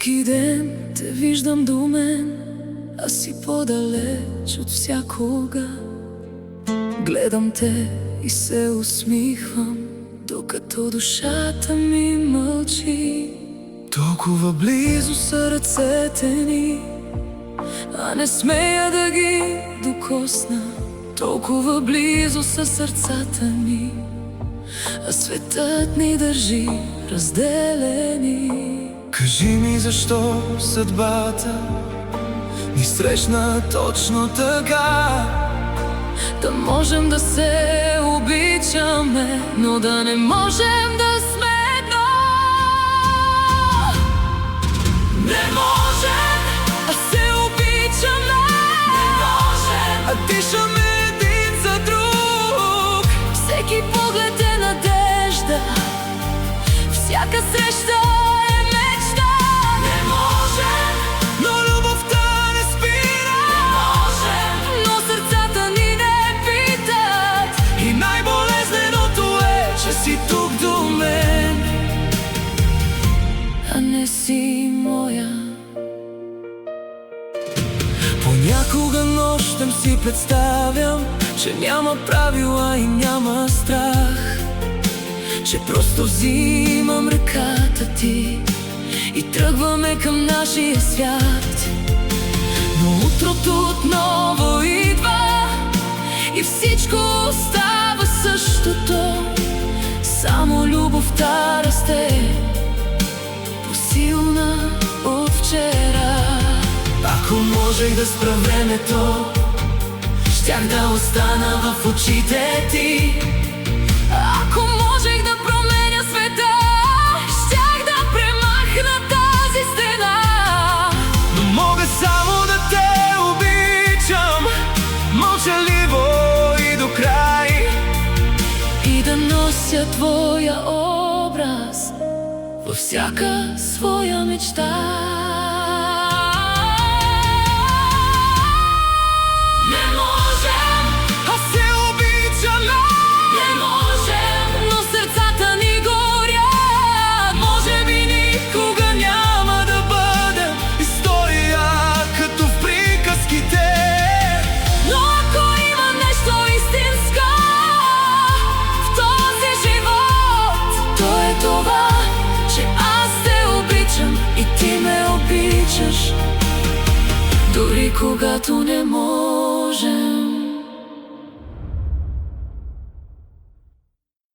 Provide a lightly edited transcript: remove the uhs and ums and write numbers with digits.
Всеки ден те виждам до мен, а си по-далеч от всякога. Гледам те и се усмихвам, докато душата ми мълчи. Толкова близо са ръцете ни, а не смея да ги докосна. Толкова близо са сърцата ни, а светът ни държи разделени. Кажи ми защо съдбата ни срещна точно така, да можем да се обичаме, но да не можем да сме едно. Не можем, а се обичаме. Не можем, а дишаме един за друг. Всеки поглед е надежда, всяка среща е мечта. Не можем, но любовта не спира. Не можем, но сърцата ни не питат. И най-болезненото е, че си тук до мен, а не си моя. Понякога нощем си представям, че няма правила и няма страх, че просто взимам ръката ти и тръгваме към нашия свят. Но утрото отново идва и всичко остава същото. Само любовта расте, по-силна от вчера. Ако можех да спра времето, щях да остана в очите ти. Ако можех да променя света, щях да премахна тази стена. Но мога само да те обичам, мълчаливо и до край, и да нося твоя образ във всяка своя мечта. Дори когато не можем